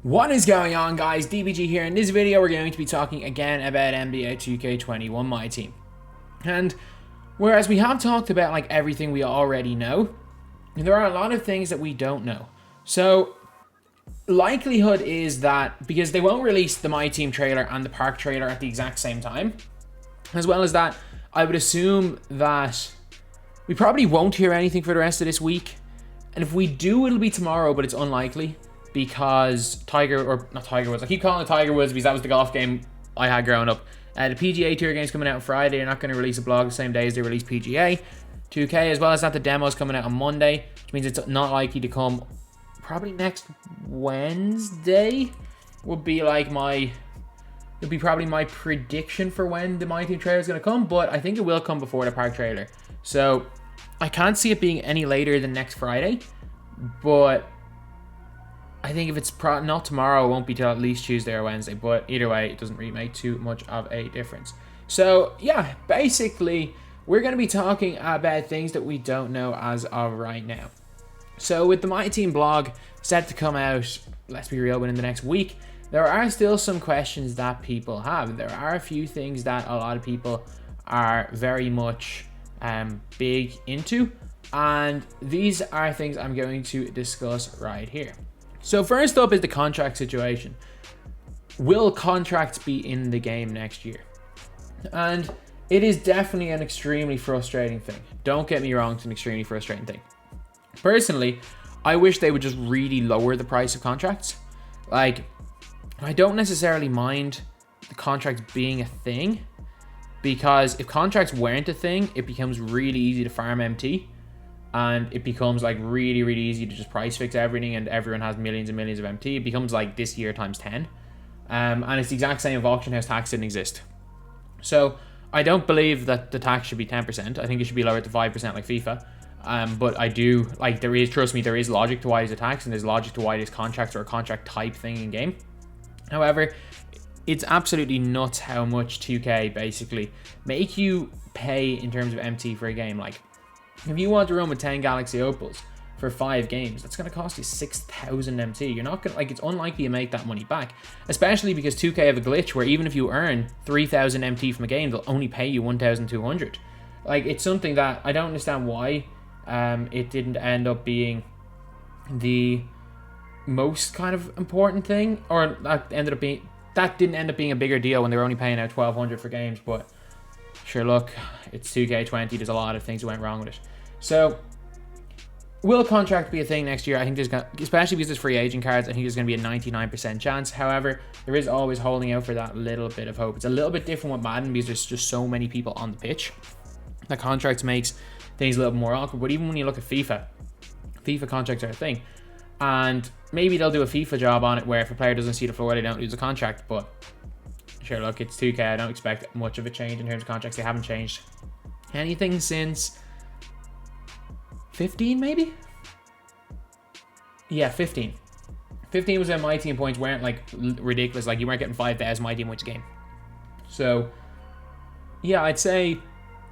What is going on, guys? DBG here. In this video, we're going to be talking again about NBA 2K21 MyTEAM. And whereas we have talked about like everything we already know, there are a lot of things that we don't know. So likelihood is that because they won't release the MyTEAM trailer and the Park trailer at the exact same time, as well as that, I would assume that we probably won't hear anything for the rest of this week. And if we do, it'll be tomorrow, but it's unlikely. Because not Tiger Woods, I keep calling it Tiger Woods because that was the golf game I had growing up. The PGA Tour game's coming out on Friday. They're not going to release a blog the same day as they release PGA 2K, as well as that the demo's coming out on Monday, which means it's not likely to come probably next Wednesday. Would be like it'd be probably my prediction for when the MyTEAM trailer is going to come, but I think it will come before the Park trailer. So I can't see it being any later than next Friday, but I think if it's not tomorrow, it won't be till at least Tuesday or Wednesday. But either way, it doesn't really make too much of a difference. So yeah, basically, we're going to be talking about things that we don't know as of right now. So with the MyTEAM blog set to come out, let's be real, within the next week, there are still some questions that people have. There are a few things that a lot of people are very much big into. And these are things I'm going to discuss right here. So first up is the contract situation. Will contracts be in the game next year? And it is definitely an extremely frustrating thing. Don't get me wrong, it's an extremely frustrating thing. Personally, I wish they would just really lower the price of contracts. Like, I don't necessarily mind the contracts being a thing, because if contracts weren't a thing, it becomes really easy to farm MT. And it becomes like really easy to just price fix everything, and everyone has millions and millions of MT. It becomes like this year times 10. And it's the exact same if auction house tax didn't exist. So I don't believe that the tax should be 10%. I think it should be lowered to 5% like FIFA. But I do, like, trust me, there is logic to why it's a tax, and there's logic to why these contracts are a contract type thing in game. However, it's absolutely nuts how much 2K basically make you pay in terms of MT for a game. Like, if you want to run with 10 Galaxy Opals for 5 games, that's going to cost you 6,000 MT. You're not going to, like, it's unlikely to make that money back, especially because 2K have a glitch where even if you earn 3,000 MT from a game, they'll only pay you 1,200. Like, it's something that I don't understand why it didn't end up being the most kind of important thing, or that didn't end up being a bigger deal when they were only paying out 1,200 for games. But sure, look, it's 2K20. There's a lot of things that went wrong with it. So, will contract be a thing next year? I think there's going to, especially because there's free agent cards, I think there's going to be a 99% chance. However, there is always holding out for that little bit of hope. It's a little bit different with Madden because there's just so many people on the pitch. The contracts makes things a little more awkward. But even when you look at FIFA contracts are a thing. And maybe they'll do a FIFA job on it where if a player doesn't see the floor, they don't lose a contract. But sure, look, it's 2K. I don't expect much of a change in terms of contracts. They haven't changed anything since 15, maybe? Yeah, 15. 15 was when MyTEAM points weren't like ridiculous. Like, you weren't getting 5,000 MyTEAM points a game. So, yeah, I'd say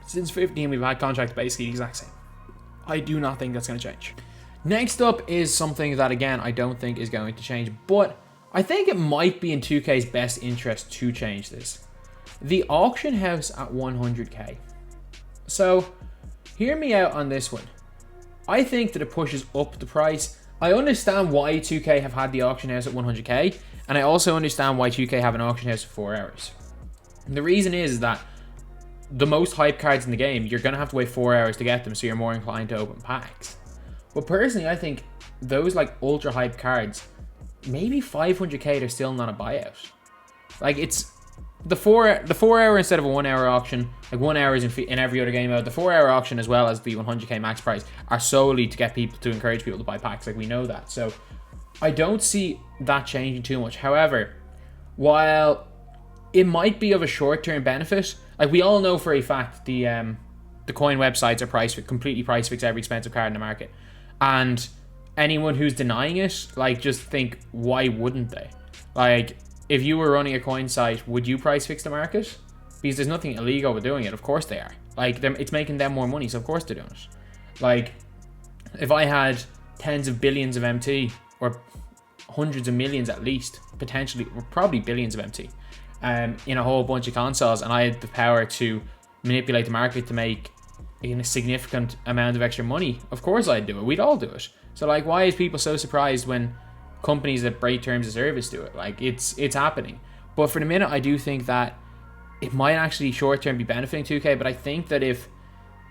since 15 we've had contracts basically the exact same. I do not think that's going to change. Next up is something that, again, I don't think is going to change, but I think it might be in 2K's best interest to change this. The auction house at 100k. So, hear me out on this one. I think that it pushes up the price. I understand why 2K have had the auction house at 100k, and I also understand why 2K have an auction house for 4 hours. And the reason is that the most hype cards in the game, you're going to have to wait 4 hours to get them, so you're more inclined to open packs. But personally, I think those like ultra hype cards, maybe 500k, they're still not a buyout. Like, it's the 4 hour instead of a 1 hour auction. Like, 1 hour is in every other game out. The 4 hour auction, as well as the 100k max price, are solely to get people, to encourage people to buy packs. Like, we know that. So I don't see that changing too much. However, while it might be of a short-term benefit, like, we all know for a fact the coin websites are completely price fix every expensive card in the market. And anyone who's denying it, like, just think, why wouldn't they? Like, if you were running a coin site, would you price fix the market? Because there's nothing illegal with doing it. Of course they are. Like, it's making them more money, so of course they're doing it. Like, if I had tens of billions of MT, or hundreds of millions at least, potentially, probably billions of MT, in a whole bunch of consoles, and I had the power to manipulate the market to make a significant amount of extra money, of course I'd do it. We'd all do it. So like, why is people so surprised when companies that break terms of service do it? Like, it's happening. But for the minute, I do think that it might actually short term be benefiting 2K, but I think that if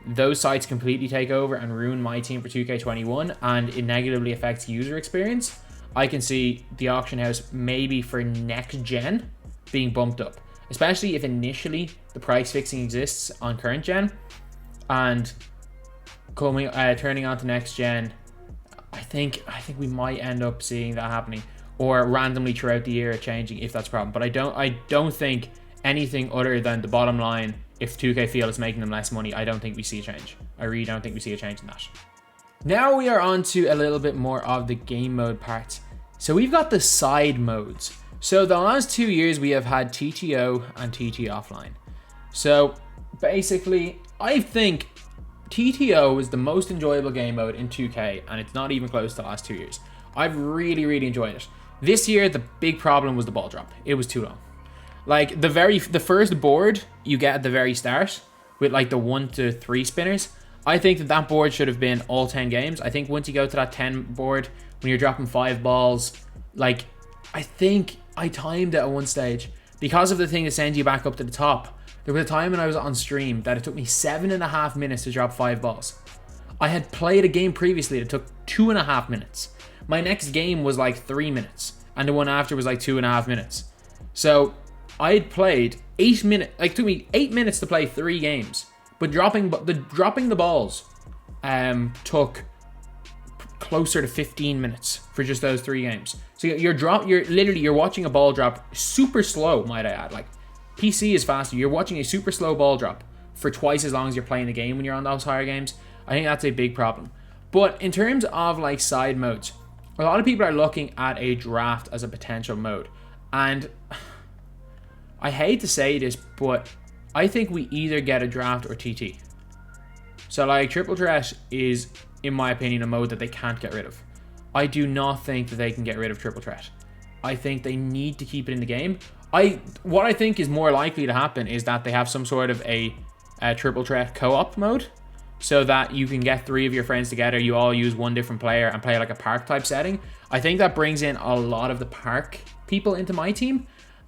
those sites completely take over and ruin MyTEAM for 2K21 and it negatively affects user experience, I can see the auction house maybe for next gen being bumped up, especially if initially the price fixing exists on current gen, and turning on to next gen. I think we might end up seeing that happening, or randomly throughout the year changing if that's a problem. But I don't think anything other than the bottom line, if 2K feel it's making them less money, I don't think we see a change. I really don't think we see a change in that. Now we are on to a little bit more of the game mode part. So we've got the side modes. So the last 2 years we have had TTO and TT offline. So basically, I think TTO is the most enjoyable game mode in 2K, and it's not even close to the last 2 years. I've really enjoyed it. This year, the big problem was the ball drop. It was too long. Like, the first board you get at the very start with like the 1 to 3 spinners, I think that board should have been all 10 games. I think once you go to that 10 board, when you're dropping 5 balls, like, I think I timed it at one stage because of the thing that sends you back up to the top. There was a time when I was on stream that it took me 7.5 minutes to drop 5 balls. I had played a game previously that took 2.5 minutes. My next game was like 3 minutes, and the one after was like 2.5 minutes. So I had played 8 minutes. Like, it took me 8 minutes to play 3 games, but dropping the balls took closer to 15 minutes for just those 3 games. So you're watching a ball drop super slow, might I add. Like, PC is faster. You're watching a super slow ball drop for twice as long as you're playing the game when you're on those higher games. I think that's a big problem. But in terms of like side modes, a lot of people are looking at a draft as a potential mode. And I hate to say this, but I think we either get a draft or TT. So like, triple threat is, in my opinion, a mode that they can't get rid of. I do not think that they can get rid of triple threat. I think they need to keep it in the game. What I think is more likely to happen is that they have some sort of a triple threat co-op mode, so that you can get 3 of your friends together, you all use one different player and play like a park type setting. I think that brings in a lot of the park people into MyTEAM,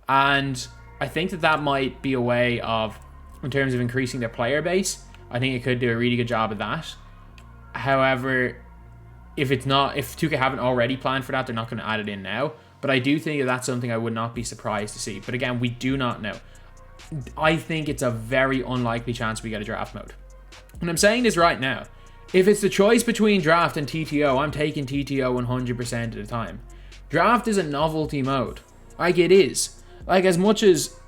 and I think that might be a way of, in terms of increasing their player base, I think it could do a really good job of that. However, if 2K haven't already planned for that, they're not going to add it in now. But I do think that's something I would not be surprised to see. But again, we do not know. I think it's a very unlikely chance we get a draft mode. And I'm saying this right now. If it's the choice between draft and TTO, I'm taking TTO 100% of the time. Draft is a novelty mode. Like, it is. Like, as much as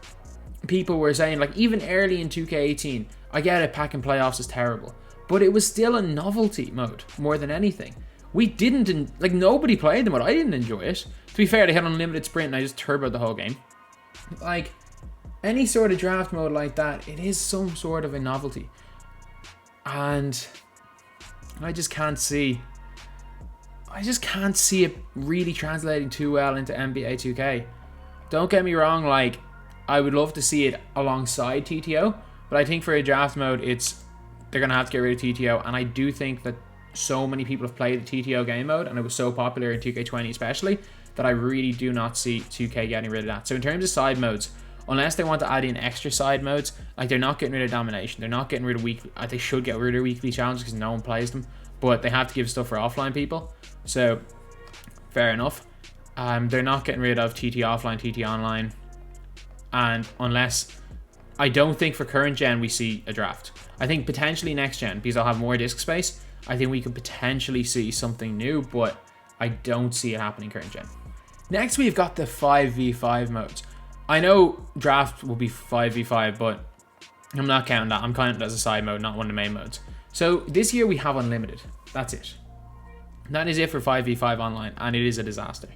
people were saying, like, even early in 2K18, I get it, pack and playoffs is terrible. But it was still a novelty mode more than anything. We didn't, like, nobody played the mode. I didn't enjoy it. To be fair, they had unlimited sprint and I just turboed the whole game. Like, any sort of draft mode like that, it is some sort of a novelty. And I just can't see it really translating too well into NBA 2K. Don't get me wrong, like, I would love to see it alongside TTO, but I think for a draft mode, they're going to have to get rid of TTO, and I do think that so many people have played the TTO game mode, and it was so popular in 2K20 especially, that I really do not see 2K getting rid of that. So in terms of side modes, unless they want to add in extra side modes, like, they're not getting rid of domination, they're not getting rid of weekly, they should get rid of weekly challenges because no one plays them, but they have to give stuff for offline people, so fair enough. They're not getting rid of TT offline, TT online, and I don't think for current gen we see a draft. I think potentially next gen, because I'll have more disk space, I think we could potentially see something new, but I don't see it happening current gen. Next, we've got the 5v5 modes. I know draft will be 5v5, but I'm not counting that. I'm counting it as a side mode, not one of the main modes. So this year we have unlimited. That's it. That is it for 5v5 online, and it is a disaster.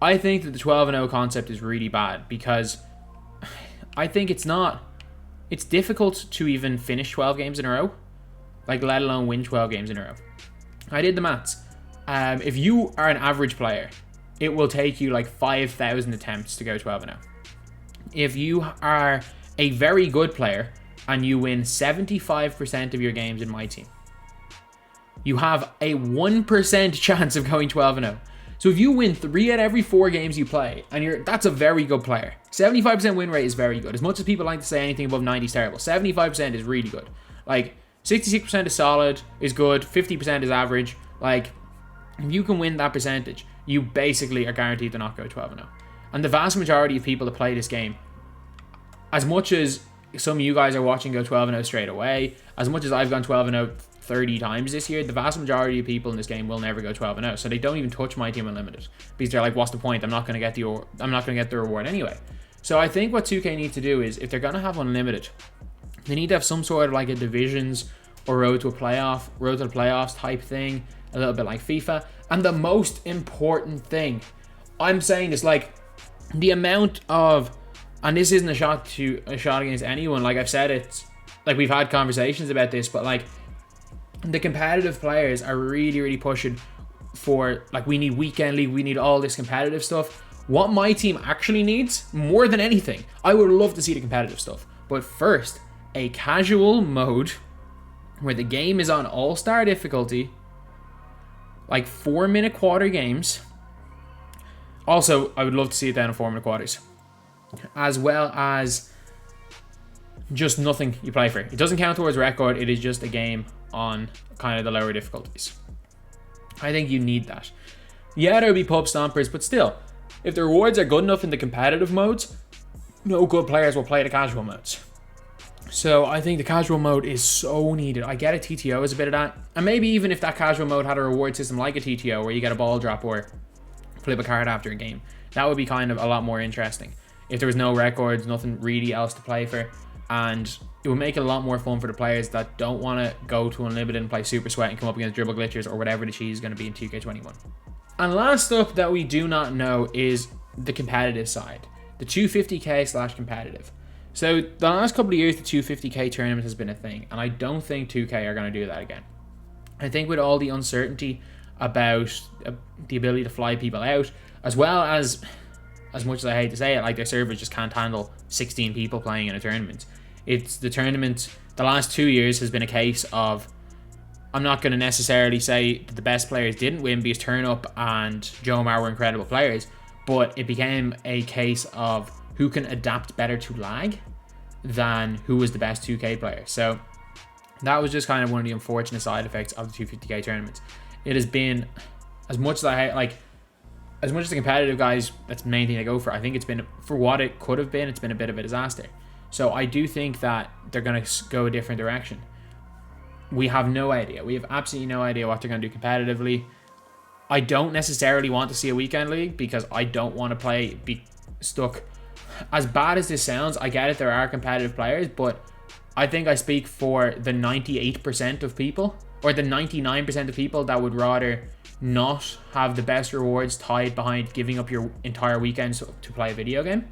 I think that the 12-0 concept is really bad because I think it's difficult to even finish 12 games in a row, like, let alone win 12 games in a row. I did the maths. If you are an average player, it will take you like 5,000 attempts to go 12-0. If you are a very good player and you win 75% of your games in MyTEAM, you have a 1% chance of going 12-0. So if you win 3 out of every 4 games you play, and that's a very good player. 75% win rate is very good. As much as people like to say anything above 90 is terrible, 75% is really good. Like, 66% is solid, is good, 50% is average. Like, if you can win that percentage, you basically are guaranteed to not go 12-0. And the vast majority of people that play this game, as much as some of you guys are watching go 12-0 straight away, as much as I've gone 12-0 30 times this year, the vast majority of people in this game will never go 12-0. So they don't even touch MyTEAM Unlimited because they're like, what's the point? I'm not going to get the reward anyway. So I think what 2K need to do is, if they're going to have Unlimited, they need to have some sort of like a divisions or road to the playoffs type thing, a little bit like FIFA. And the most important thing, I'm saying is like the amount of, and this isn't a shot against anyone. Like I've said, it's like we've had conversations about this, but like the competitive players are really, really pushing for, like, we need weekend league, we need all this competitive stuff. What my team actually needs, more than anything, I would love to see the competitive stuff. But first, a casual mode where the game is on all-star difficulty, like 4-minute quarter games. Also, I would love to see it down in 4-minute quarters. As well as just nothing you play for. It doesn't count towards record, it is just a game on kind of the lower difficulties. I think you need that. Yeah, there'll be pub stompers, but still, if the rewards are good enough in the competitive modes, no good players will play the casual modes. So I think the casual mode is so needed. I get a TTO as a bit of that. And maybe even if that casual mode had a reward system like a TTO where you get a ball drop or flip a card after a game, that would be kind of a lot more interesting. If there was no records, nothing really else to play for, and it would make it a lot more fun for the players that don't want to go to Unlimited and play Super Sweat and come up against dribble glitchers or whatever the cheese is going to be in 2K21. And last up that we do not know is the competitive side, the 250k/competitive. So the last couple of years, the 250k tournament has been a thing, and I don't think 2K are going to do that again. I think with all the uncertainty about the ability to fly people out, as well as much as I hate to say it, like their servers just can't handle 16 people playing in a tournament. It's the tournament, the last 2 years has been a case of, I'm not going to necessarily say that the best players didn't win because Turn Up and Jomar were incredible players, but it became a case of who can adapt better to lag than who was the best 2K player. So that was just kind of one of the unfortunate side effects of the 250k tournament. It has been, as much as I like, as much as the competitive guys, that's the main thing I go for, I think it's been, for what it could have been, it's been a bit of a disaster. So I do think that they're going to go a different direction. We have no idea. We have absolutely no idea what they're going to do competitively. I don't necessarily want to see a weekend league because I don't want to be stuck. As bad as this sounds, I get it, there are competitive players, but I think I speak for the 98% of people, or the 99% of people that would rather not have the best rewards tied behind giving up your entire weekends to play a video game.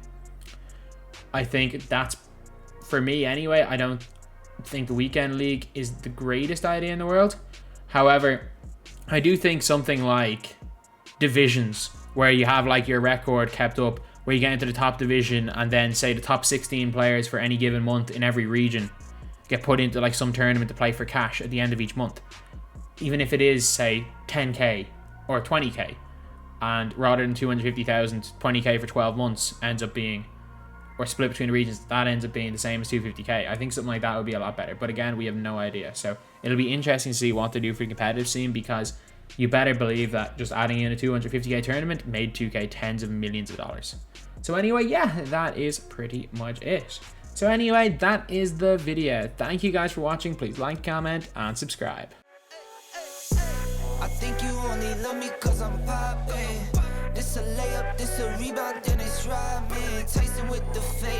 I think that's, for me anyway, I don't think the weekend league is the greatest idea in the world. However, I do think something like divisions, where you have like your record kept up, where you get into the top division and then say the top 16 players for any given month in every region get put into like some tournament to play for cash at the end of each month. Even if it is, say, 10k or 20k, and rather than 250,000, 20k for 12 months ends up being, or split between the regions, that ends up being the same as 250k. I think something like that would be a lot better. But again, we have no idea. So it'll be interesting to see what they do for the competitive scene, because you better believe that just adding in a 250k tournament made 2K tens of millions of dollars. So anyway, yeah, that is pretty much it. So anyway, that is the video. Thank you guys for watching. Please like, comment, and subscribe. I think you only love me cause I'm poppin'. This a layup, this a rebound, then it's robbing. Tyson with the fan.